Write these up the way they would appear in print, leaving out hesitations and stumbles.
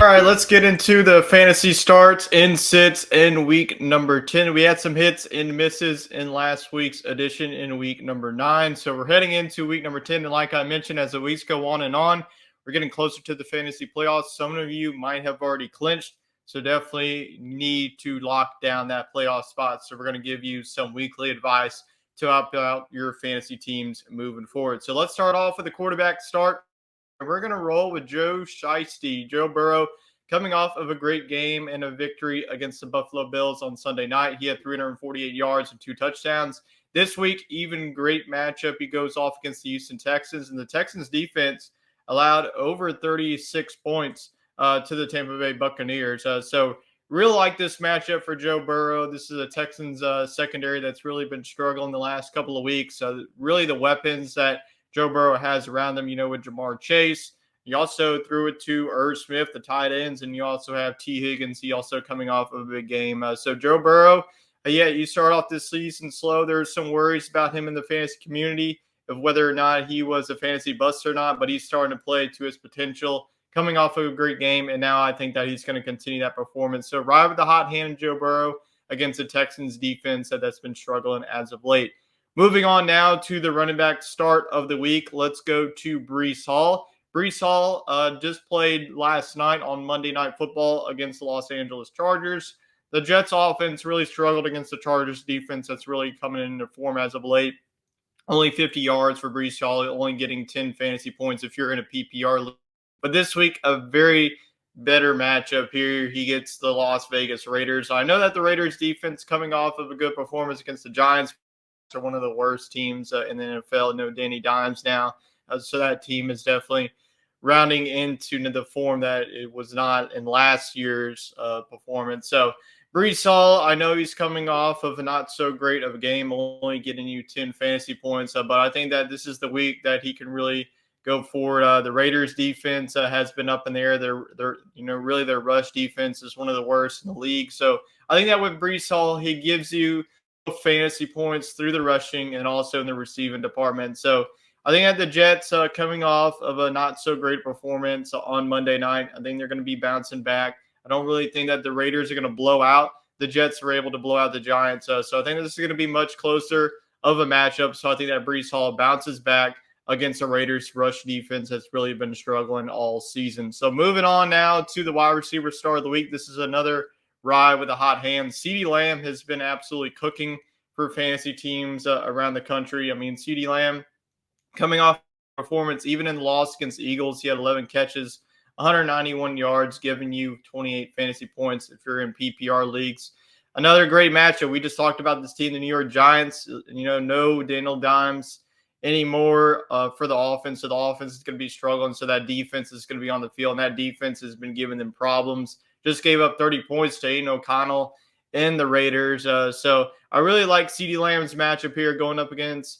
right, let's get into the fantasy starts and sits in week number 10. We had some hits and misses in last week's edition in week number 9. So we're heading into week number 10. And like I mentioned, as the weeks go on, we're getting closer to the fantasy playoffs. Some of you might have already clinched. So definitely need to lock down that playoff spot. So we're going to give you some weekly advice to help out your fantasy teams moving forward. So let's start off with the quarterback start. We're going to roll with Joe Shiesty. Joe Burrow coming off of a great game and a victory against the Buffalo Bills on Sunday night. He had 348 yards and 2 touchdowns. This week, even great matchup. He goes off against the Houston Texans, and the Texans defense allowed over 36 points to the Tampa Bay Buccaneers. So really like this matchup for Joe Burrow. This is a Texans secondary that's really been struggling the last couple of weeks. Really the weapons that Joe Burrow has around them, with Jamar Chase. You also threw it to Irv Smith, the tight ends, and you also have T. Higgins. He also coming off of a big game. So Joe Burrow, you start off this season slow. There's some worries about him in the fantasy community of whether or not he was a fantasy bust or not, but he's starting to play to his potential, coming off of a great game, and now I think that he's going to continue that performance. So ride with the hot hand, Joe Burrow, against the Texans defense that's been struggling as of late. Moving on now to the running back start of the week. Let's go to Breece Hall. Breece Hall just played last night on Monday Night Football against the Los Angeles Chargers. The Jets offense really struggled against the Chargers defense that's really coming into form as of late. Only 50 yards for Breece Hall, only getting 10 fantasy points if you're in a PPR league. But this week, a very better matchup here. He gets the Las Vegas Raiders. I know that the Raiders defense coming off of a good performance against the Giants are one of the worst teams in the NFL. No Danny Dimes now. So that team is definitely rounding into the form that it was not in last year's performance. So Breece Hall, I know he's coming off of a not so great of a game, only getting you 10 fantasy points. But I think that this is the week that he can really go forward. The Raiders defense has been up in the air. They're really their rush defense is one of the worst in the league. So I think that with Breece Hall, he gives you fantasy points through the rushing and also in the receiving department. So I think that the Jets coming off of a not so great performance on Monday night, I think they're going to be bouncing back. I don't really think that the Raiders are going to blow out. The Jets were able to blow out the Giants. So I think this is going to be much closer of a matchup. So I think that Breece Hall bounces back against the Raiders rush defense that's really been struggling all season. So moving on now to the wide receiver star of the week. This is another ride with a hot hand. CeeDee Lamb has been absolutely cooking for fantasy teams around the country. I mean, CeeDee Lamb coming off performance, even in the loss against the Eagles, he had 11 catches, 191 yards, giving you 28 fantasy points if you're in PPR leagues. Another great matchup. We just talked about this team, the New York Giants. No Daniel Dimes anymore for the offense. So the offense is going to be struggling. So that defense is going to be on the field, and that defense has been giving them problems. Just gave up 30 points to Aiden O'Connell and the Raiders. So I really like CeeDee Lamb's matchup here going up against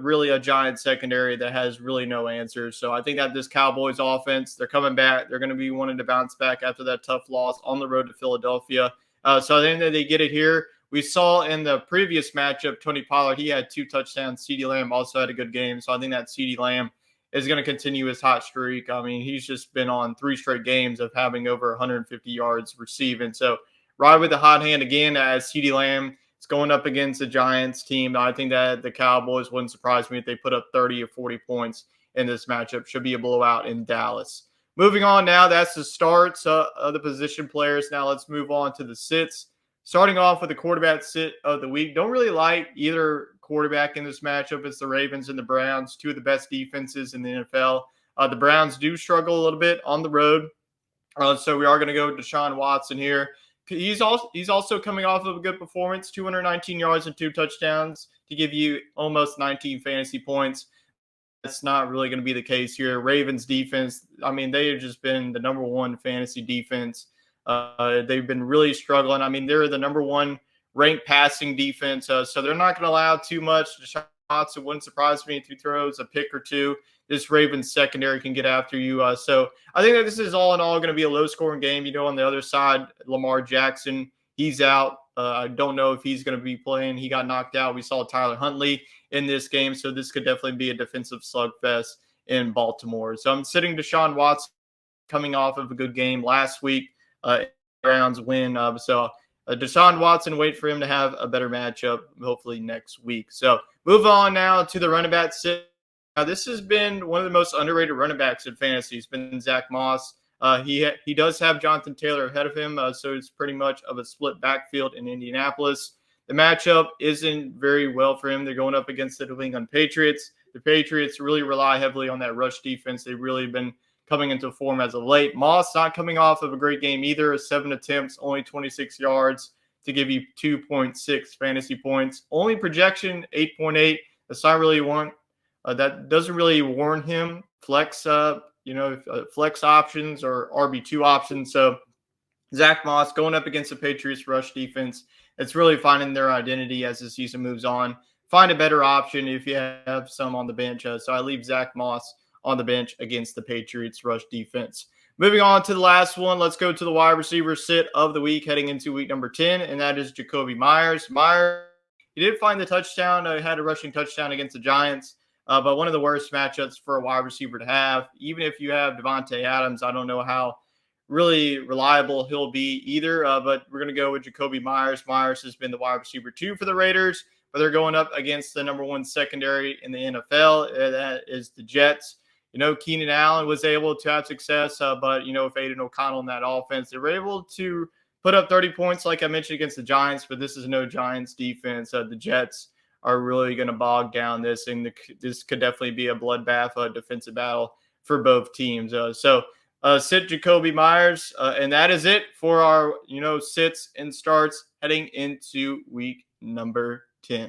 really a Giant secondary that has really no answers. So I think that this Cowboys offense, they're coming back. They're going to be wanting to bounce back after that tough loss on the road to Philadelphia. So I think that they get it here. We saw in the previous matchup, Tony Pollard, he had 2 touchdowns. CeeDee Lamb also had a good game. So I think that CeeDee Lamb is going to continue his hot streak. I mean, he's just been on 3 straight games of having over 150 yards receiving. So ride with the hot hand again as CeeDee Lamb is going up against the Giants team. I think that the Cowboys wouldn't surprise me if they put up 30 or 40 points in this matchup. Should be a blowout in Dallas. Moving on now, that's the starts of the position players. Now let's move on to the sits. Starting off with the quarterback sit of the week. Don't really like either quarterback in this matchup. It's the Ravens and the Browns, 2 of the best defenses in the NFL. The Browns do struggle a little bit on the road. So we are going to go to Deshaun Watson here. He's also coming off of a good performance, 219 yards and 2 touchdowns to give you almost 19 fantasy points. That's not really going to be the case here. Ravens defense, I mean, they have just been the number 1 fantasy defense. They've been really struggling. I mean, they're the number 1 ranked passing defense. So they're not going to allow too much. Deshaun Watson wouldn't surprise me if he throws a pick or 2. This Ravens secondary can get after you. So I think that this is all in all going to be a low-scoring game. On the other side, Lamar Jackson, he's out. I don't know if he's going to be playing. He got knocked out. We saw Tyler Huntley in this game, so this could definitely be a defensive slugfest in Baltimore. So I'm sitting Deshaun Watson coming off of a good game last week. Browns win. Deshaun Watson, wait for him to have a better matchup, hopefully next week. So move on now to the running back sit. Now, this has been one of the most underrated running backs in fantasy. It's been Zach Moss. He does have Jonathan Taylor ahead of him, so it's pretty much of a split backfield in Indianapolis. The matchup isn't very well for him. They're going up against the New England Patriots. The Patriots really rely heavily on that rush defense. They've really been coming into form as of late. Moss not coming off of a great game either. 7 attempts, only 26 yards to give you 2.6 fantasy points. Only projection 8.8. That's not really one. That doesn't really warn him flex flex options or RB2 options. So Zach Moss going up against the Patriots rush defense. It's really finding their identity as the season moves on. Find a better option if you have some on the bench. So I leave Zach Moss on the bench against the Patriots rush defense. Moving on to the last one, let's go to the wide receiver sit of the week heading into week number 10, and that is Jacoby Myers. He did find the touchdown. Had a rushing touchdown against the Giants. But one of the worst matchups for a wide receiver to have. Even if you have Devontae Adams, I don't know how really reliable he'll be either. But we're going to go with Jacoby Myers. Myers has been the wide receiver 2 for the Raiders, but they're going up against the number 1 secondary in the NFL. That is the Jets. Keenan Allen was able to have success, but, with Aiden O'Connell in that offense, they were able to put up 30 points, like I mentioned, against the Giants, but this is no Giants defense. The Jets are really going to bog down this, and this could definitely be a bloodbath, defensive battle for both teams. Sit Jacoby Myers, and that is it for our, sits and starts heading into week number 10.